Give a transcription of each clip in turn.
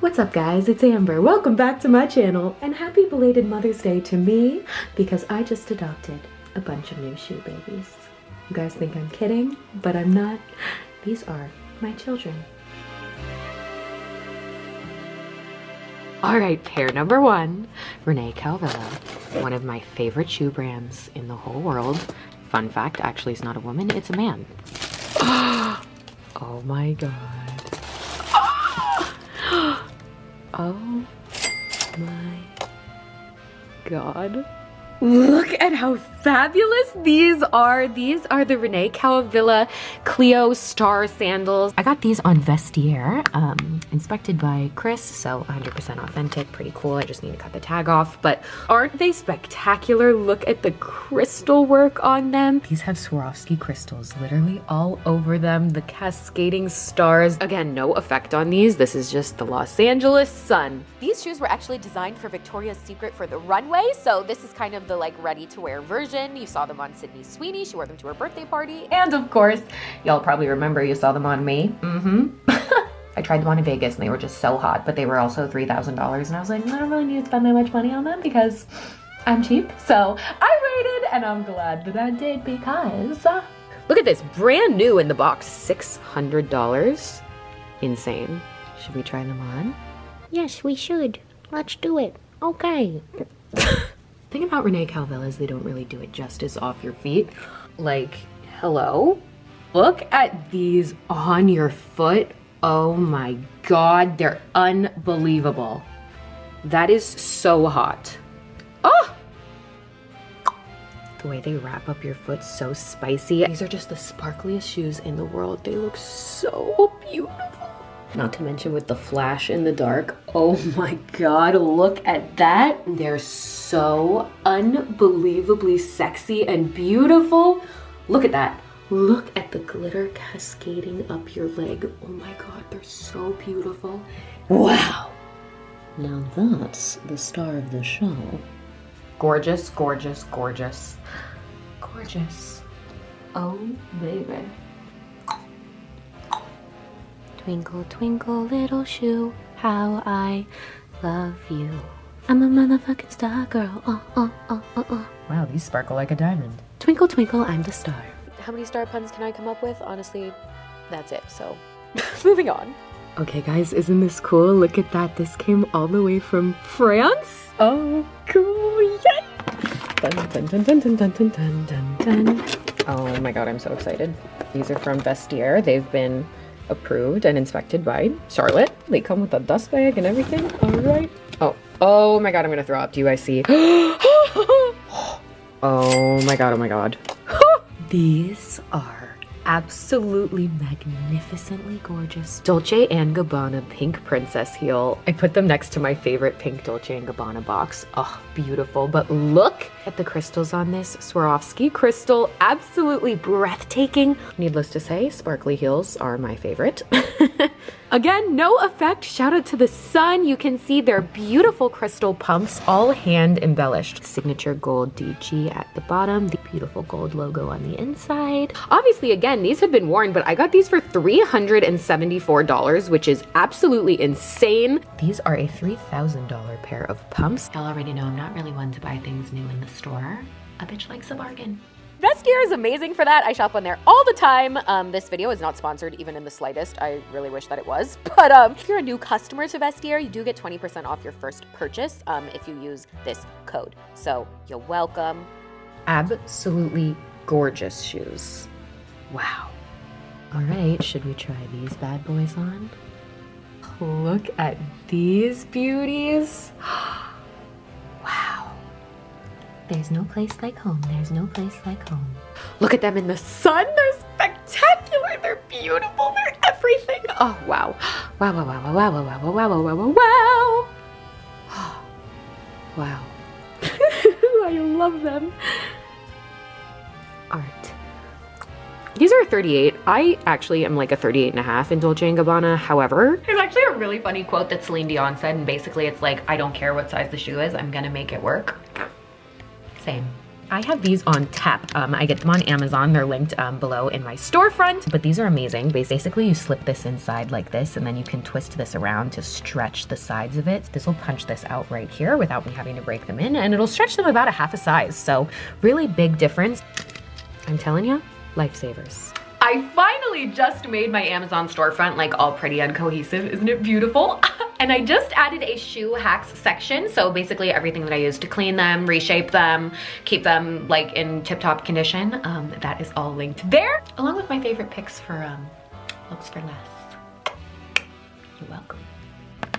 What's up guys, it's Amber. Welcome back to my channel and happy belated Mother's Day to me because I just adopted a bunch of new shoe babies. You guys think I'm kidding, but I'm not. These are my children. Alright, pair number one, Rene Caovilla, one of my favorite shoe brands in the whole world. Fun fact, actually it's not a woman, it's a man. Oh my god. Oh my god. Look at how fabulous these are. These are the Rene Caovilla Cleo Star sandals. I got these on Vestiaire, inspected by Chris, so 100% authentic, pretty cool. I just need to cut the tag off, but aren't they spectacular? Look at the crystal work on them. These have Swarovski crystals literally all over them, the cascading stars. Again, no effect on these. This is just the Los Angeles sun. These shoes were actually designed for Victoria's Secret for the runway, so this is kind of the like ready-to-wear version. You saw them on Sydney Sweeney. She wore them to her birthday party. And of course, y'all probably remember you saw them on me. I tried them on in Vegas and they were just so hot, but they were also $3,000 and I was like, I don't really need to spend that much money on them because I'm cheap. So I waited and I'm glad that I did because look at this, brand new in the box, $600. Insane. Should we try them on? Yes, we should. Let's do it. Okay. The thing about Rene Caovilla is they don't really do it justice off your feet. Like, hello? Look at these on your foot. Oh my god, they're unbelievable. That is so hot. Oh! The way they wrap up your foot, so spicy. These are just the sparkliest shoes in the world. They look so beautiful. Not to mention with the flash in the dark. Oh my god, look at that. They're so unbelievably sexy and beautiful. Look at that. Look at the glitter cascading up your leg. Oh my god, they're so beautiful. Wow. Now that's the star of the show. Gorgeous, gorgeous, gorgeous. Gorgeous. Oh, baby. Twinkle, twinkle, little shoe, how I love you. I'm a motherfucking star girl. Wow, these sparkle like a diamond. Twinkle, twinkle, I'm the star. How many star puns can I come up with? Honestly, that's it. So, moving on. Okay, guys, isn't this cool? Look at that. This came all the way from France. Oh, cool. Yay! Dun, dun, dun, dun, dun, dun, dun, dun, dun, dun. Oh my god, I'm so excited. These are from Vestiaire. They've been approved and inspected by Charlotte. They come with a dust bag and everything. All right. Oh my god, I'm gonna throw up. Do you guys see? Oh my god, oh my god. These are absolutely magnificently gorgeous Dolce & Gabbana pink princess heel. I put them next to my favorite pink Dolce & Gabbana box. Oh, beautiful. But look at the crystals on this Swarovski crystal. Absolutely breathtaking. Needless to say, sparkly heels are my favorite. Again, no effect. Shout out to the sun. You can see their beautiful crystal pumps, all hand embellished. Signature gold DG at the bottom, the beautiful gold logo on the inside. Obviously, again, these have been worn, but I got these for $374, which is absolutely insane. These are a $3,000 pair of pumps. Y'all already know I'm not really one to buy things new in the store. A bitch likes a bargain. Vestiaire is amazing for that. I shop on there all the time. This video is not sponsored even in the slightest. I really wish that it was. But if you're a new customer to Vestiaire, you do get 20% off your first purchase if you use this code. So you're welcome. Absolutely gorgeous shoes. Wow. All right, should we try these bad boys on? Look at these beauties. Wow. There's no place like home. There's no place like home. Look at them in the sun. They're spectacular. They're beautiful. They're everything. Oh, wow. Wow, wow, wow, wow, wow, wow, wow, wow, wow, wow, wow. Wow. I love them. Art. These are 38. I actually am like a 38.5 in Dolce & Gabbana. However, there's actually a really funny quote that Celine Dion said, and basically it's like, I don't care what size the shoe is, I'm gonna make it work. Same. I have these on tap. I get them on Amazon. They're linked below in my storefront, but these are amazing. Basically, you slip this inside like this, and then you can twist this around to stretch the sides of it. This will punch this out right here without me having to break them in, and it'll stretch them about a half a size. So really big difference. I'm telling you, lifesavers. I finally just made my Amazon storefront like all pretty and cohesive. Isn't it beautiful? And I just added a shoe hacks section. So basically everything that I use to clean them, reshape them, keep them like in tip-top condition, that is all linked there, along with my favorite picks for looks for less. You're welcome.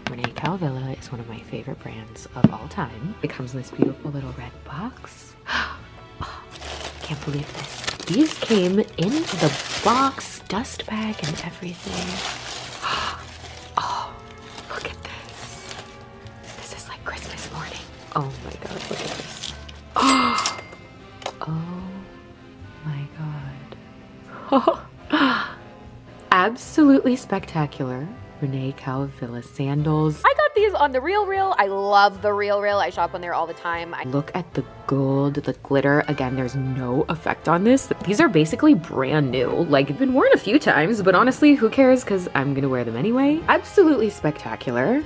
Rene Caovilla is one of my favorite brands of all time. It comes in this beautiful little red box. Oh, can't believe this. These came in the box, dust bag and everything. Oh, look at this. This is like Christmas morning. Oh my God, look at this. Oh my God. Absolutely spectacular. Rene Caovilla sandals. I got these on the Real. I love the Real. I shop on there all the time. Look at the gold, the glitter. Again, there's no effect on this. These are basically brand new. Like, I've been worn a few times, but honestly, who cares? Because I'm gonna wear them anyway. Absolutely spectacular.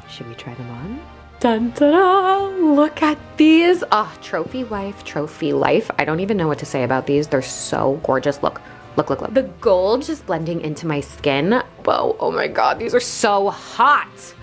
Should we try them on? Dun, ta, da. Look at these. Oh, trophy wife, trophy life. I don't even know what to say about these. They're so gorgeous. Look. Look. The gold just blending into my skin. Whoa, oh my God, these are so hot.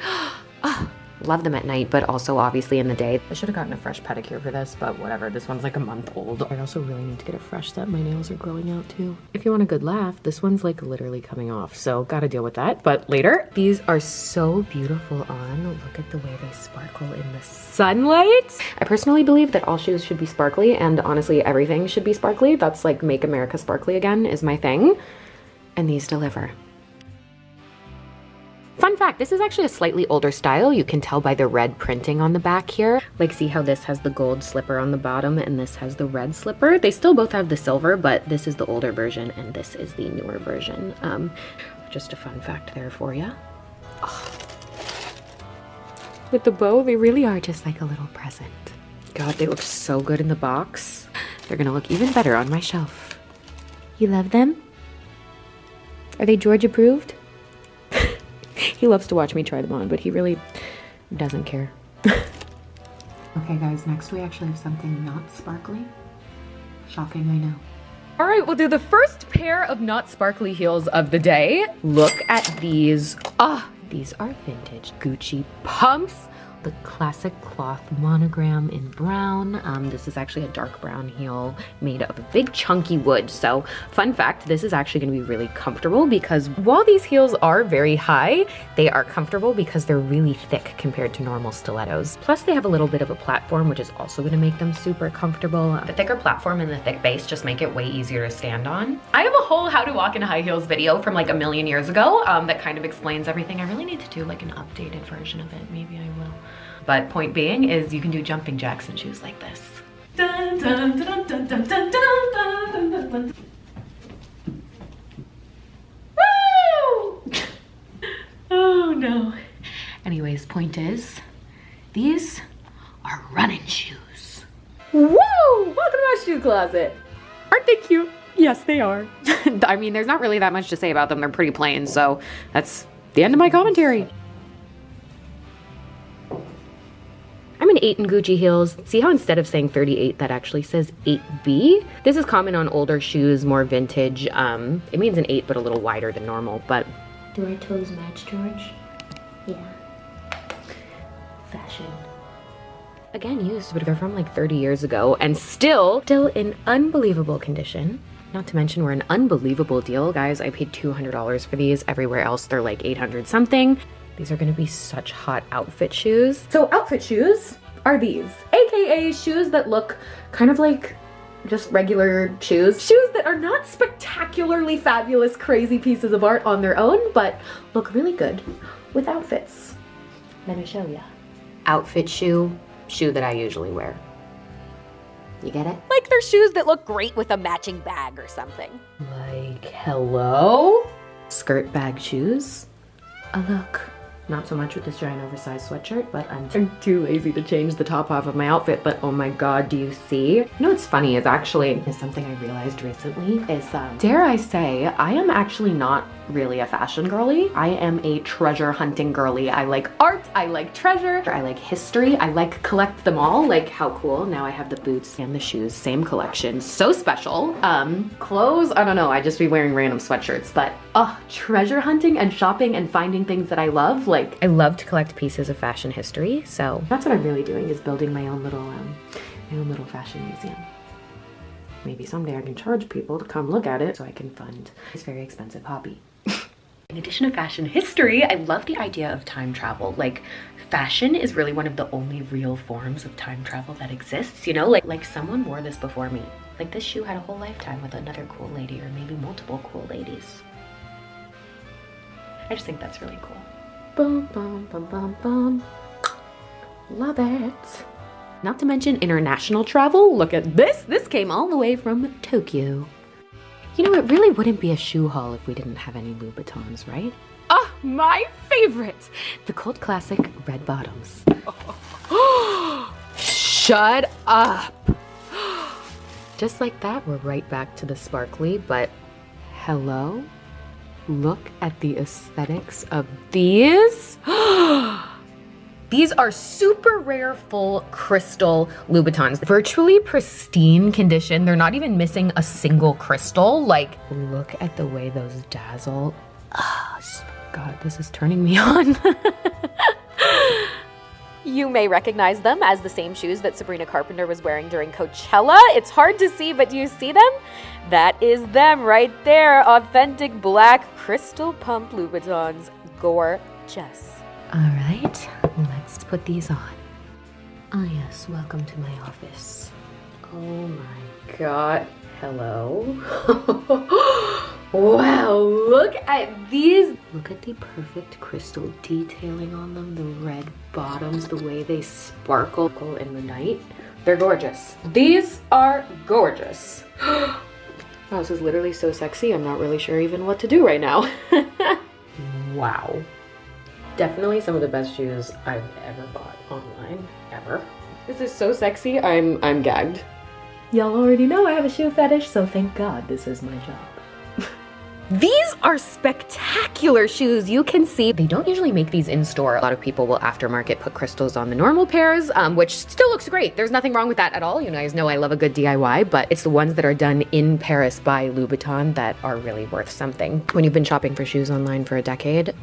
Oh, love them at night, but also obviously in the day. I should have gotten a fresh pedicure for this, but whatever. This one's like a month old. I also really need to get a fresh set. My nails are growing out too. If you want a good laugh, this one's like literally coming off, so gotta deal with that, but later. These are so beautiful on. Look at the way they sparkle in the sunlight. I personally believe that all shoes should be sparkly, and honestly, everything should be sparkly. That's like make America sparkly again is my thing, and these deliver. Fun fact, this is actually a slightly older style. You can tell by the red printing on the back here. Like, see how this has the gold slipper on the bottom and this has the red slipper? They still both have the silver, but this is the older version and this is the newer version. Just a fun fact there for you. Oh. With the bow, they really are just like a little present. God, they look so good in the box. They're gonna look even better on my shelf. You love them? Are they George approved? He loves to watch me try them on, but he really doesn't care. Okay guys, next we actually have something not sparkly. Shocking, I know. All right, we'll do the first pair of not sparkly heels of the day. Look at these. Ah, these are vintage Gucci pumps. The classic cloth monogram in brown. This is actually a dark brown heel made of a big chunky wood. So fun fact, this is actually gonna be really comfortable because while these heels are very high, they are comfortable because they're really thick compared to normal stilettos. Plus they have a little bit of a platform, which is also gonna make them super comfortable. The thicker platform and the thick base just make it way easier to stand on. I have a whole how to walk in high heels video from like a million years ago that kind of explains everything. I really need to do like an updated version of it. Maybe I will. But point being is you can do jumping jacks in shoes like this. Dun, dun, dun, dun, dun, dun, dun, dun, dun, dun. Woo! Oh no. Anyways, point is, these are running shoes. Woo! Welcome to my shoe closet. Aren't they cute? Yes, they are. I mean, there's not really that much to say about them. They're pretty plain, so that's the end of my commentary. I'm an 8 in Gucci heels. See how instead of saying 38, that actually says 8B? This is common on older shoes, more vintage. It means an 8, but a little wider than normal, but... Do our toes match, George? Yeah. Fashion. Again, used, but they're from like 30 years ago, and still in unbelievable condition. Not to mention, we're an unbelievable deal, guys. I paid $200 for these. Everywhere else, they're like 800 something. These are gonna be such hot outfit shoes. So outfit shoes are these, AKA shoes that look kind of like just regular shoes. Shoes that are not spectacularly fabulous, crazy pieces of art on their own, but look really good with outfits. Let me show ya. Outfit shoe that I usually wear. You get it? Like they're shoes that look great with a matching bag or something. Like, hello? Skirt bag shoes. A look Not so much with this giant oversized sweatshirt, but I'm too lazy to change the top half of my outfit. But oh my god, do you see? You know what's funny is something I realized recently is, dare I say, I am actually not really a fashion girly. I am a treasure hunting girly. I like art, I like treasure, I like history, I like collect them all. Like, how cool. Now I have the boots and the shoes, same collection. So special. Clothes, I don't know, I just be wearing random sweatshirts, but treasure hunting and shopping and finding things that I love. Like, I love to collect pieces of fashion history, so that's what I'm really doing, is building my own little fashion museum. Maybe someday I can charge people to come look at it so I can fund this very expensive hobby. In addition to fashion history, I love the idea of time travel. Like, fashion is really one of the only real forms of time travel that exists, you know? Like someone wore this before me. Like, this shoe had a whole lifetime with another cool lady, or maybe multiple cool ladies. I just think that's really cool. Boom, boom, boom, boom, boom. Love it. Not to mention international travel. Look at this. This came all the way from Tokyo. You know, it really wouldn't be a shoe haul if we didn't have any Louboutins, right? Oh, my favorite! The cult classic red bottoms. Shut up! Just like that, we're right back to the sparkly, but hello? Look at the aesthetics of these. These are super rare full crystal Louboutins. Virtually pristine condition. They're not even missing a single crystal. Like, look at the way those dazzle. God, this is turning me on. You may recognize them as the same shoes that Sabrina Carpenter was wearing during Coachella. It's hard to see, but do you see them? That is them right there. Authentic black crystal pump Louboutins. Gorgeous. All right, let's put these on. Ah, yes, welcome to my office. Oh my god, hello. Wow, look at these. Look at the perfect crystal detailing on them, the red bottoms, the way they sparkle in the night. They're gorgeous. These are gorgeous. Wow, this is literally so sexy, I'm not really sure even what to do right now. Wow. Definitely some of the best shoes I've ever bought online, ever. This is so sexy, I'm gagged. Y'all already know I have a shoe fetish, so thank God this is my job. These are spectacular shoes. You can see they don't usually make these in store. A lot of people will aftermarket put crystals on the normal pairs, which still looks great. There's nothing wrong with that at all. You guys know I love a good DIY, but it's the ones that are done in Paris by Louboutin that are really worth something. When you've been shopping for shoes online for a decade,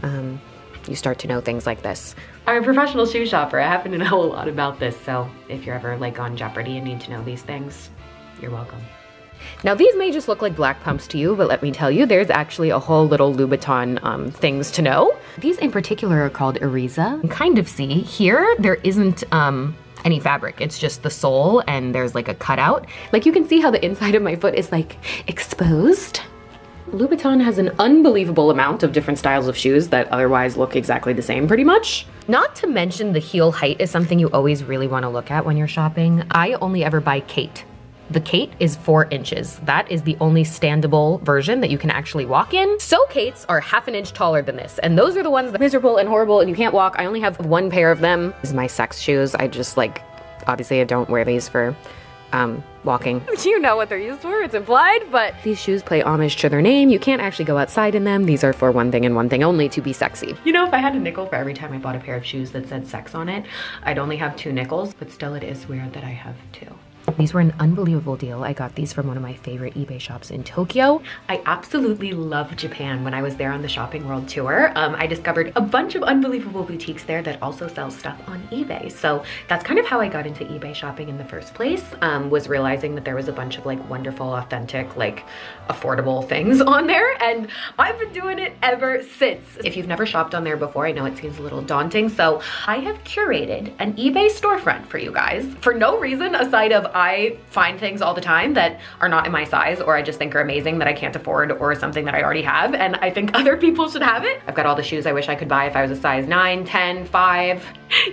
you start to know things like this. I'm a professional shoe shopper. I happen to know a lot about this, so if you're ever like on Jeopardy and need to know these things, you're welcome. Now these may just look like black pumps to you, but let me tell you, there's actually a whole little Louboutin things to know. These in particular are called Ariza. You can kind of see here, there isn't any fabric. It's just the sole and there's like a cutout. Like you can see how the inside of my foot is like exposed. Louboutin has an unbelievable amount of different styles of shoes that otherwise look exactly the same pretty much. Not to mention the heel height is something you always really want to look at when you're shopping. I only ever buy Kate. The Kate is 4 inches. That is the only standable version that you can actually walk in. So Kates are half an inch taller than this. And those are the ones that are miserable and horrible and you can't walk. I only have 1 pair of them. This is my sex shoes. I just like, obviously I don't wear these for walking. You know what they're used for, it's implied, but these shoes play homage to their name. You can't actually go outside in them. These are for one thing and one thing only, to be sexy. You know, if I had a nickel for every time I bought a pair of shoes that said sex on it, I'd only have 2 nickels, but still it is weird that I have 2. These were an unbelievable deal. I got these from one of my favorite eBay shops in Tokyo. I absolutely love Japan. When I was there on the Shopping World Tour, I discovered a bunch of unbelievable boutiques there that also sell stuff on eBay. So that's kind of how I got into eBay shopping in the first place, was realizing that there was a bunch of like wonderful, authentic, like affordable things on there. And I've been doing it ever since. If you've never shopped on there before, I know it seems a little daunting. So I have curated an eBay storefront for you guys for no reason aside of I find things all the time that are not in my size, or I just think are amazing that I can't afford, or something that I already have, and I think other people should have it. I've got all the shoes I wish I could buy if I was a size 9, 10, 5.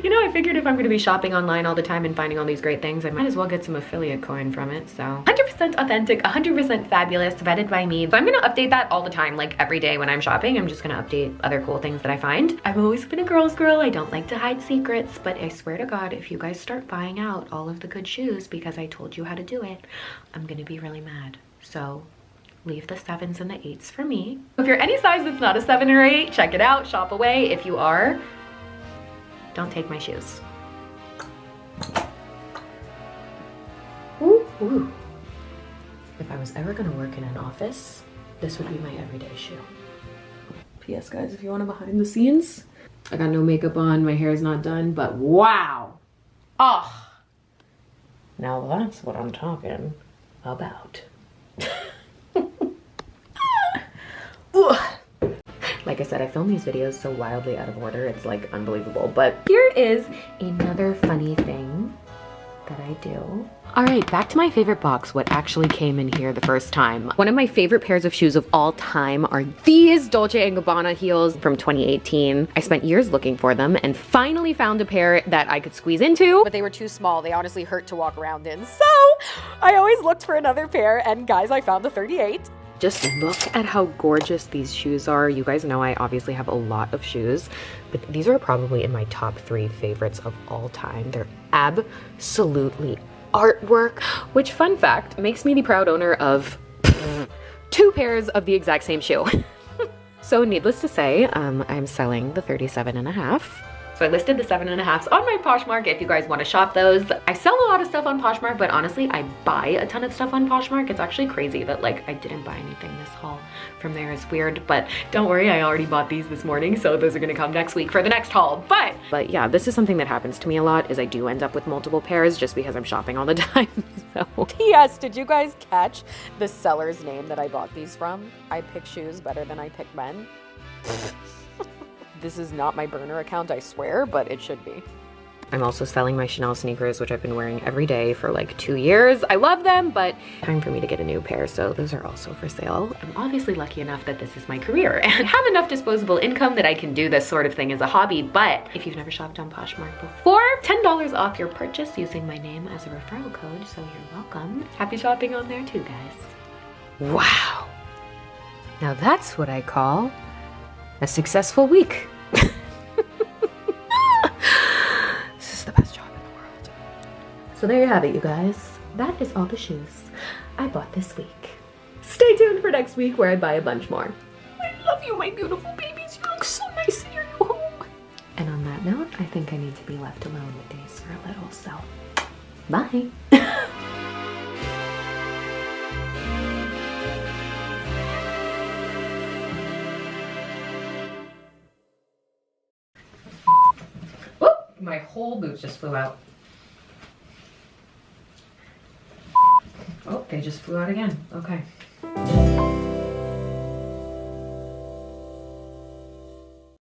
You know, I figured if I'm gonna be shopping online all the time and finding all these great things, I might as well get some affiliate coin from it. So 100% authentic, 100% fabulous, vetted by me. So I'm gonna update that all the time, like every day when I'm shopping. I'm just gonna update other cool things that I find. I've always been a girl's girl. I don't like to hide secrets, but I swear to God, if you guys start buying out all of the good shoes because I told you how to do it, I'm gonna be really mad. So leave the 7s and the 8s for me. If you're any size that's not a 7 or 8, check it out, shop away. If you are, don't take my shoes. Ooh, ooh. If I was ever gonna work in an office, this would be my everyday shoe. P.S. guys, if you want a behind the scenes, I got no makeup on, my hair is not done, but wow. Oh, now that's what I'm talking about. Like I said, I film these videos so wildly out of order, it's like unbelievable. But here is another funny thing that I do. All right, back to my favorite box, what actually came in here the first time. One of my favorite pairs of shoes of all time are these Dolce Gabbana heels from 2018. I spent years looking for them and finally found a pair that I could squeeze into. But they were too small. They honestly hurt to walk around in. So I always looked for another pair, and guys, I found the 38. Just look at how gorgeous these shoes are. You guys know I obviously have a lot of shoes, but these are probably in my top 3 favorites of all time. They're absolutely artwork, which, fun fact, makes me the proud owner of 2 pairs of the exact same shoe. So needless to say, I'm selling the 37.5. So I listed the 7.5s on my Poshmark if you guys want to shop those. I sell a lot of stuff on Poshmark, but honestly, I buy a ton of stuff on Poshmark. It's actually crazy that like I didn't buy anything this haul from there. It's weird, but don't worry, I already bought these this morning, so those are gonna come next week for the next haul. But yeah, this is something that happens to me a lot, is I do end up with multiple pairs just because I'm shopping all the time. So P.S. Did you guys catch the seller's name that I bought these from? I pick shoes better than I pick men. This is not my burner account, I swear, but it should be. I'm also selling my Chanel sneakers, which I've been wearing every day for like 2 years. I love them, but time for me to get a new pair, so those are also for sale. I'm obviously lucky enough that this is my career and have enough disposable income that I can do this sort of thing as a hobby, but if you've never shopped on Poshmark before, $10 off your purchase using my name as a referral code, so you're welcome. Happy shopping on there too, guys. Wow. Now that's what I call a successful week. This is the best job in the world. So there you have it, you guys. That is all the shoes I bought this week. Stay tuned for next week where I buy a bunch more. I love you, my beautiful babies. You look so nice in your new home. And on that note, I think I need to be left alone with these for a little, so bye. My whole boot just flew out. Oh, they just flew out again. Okay.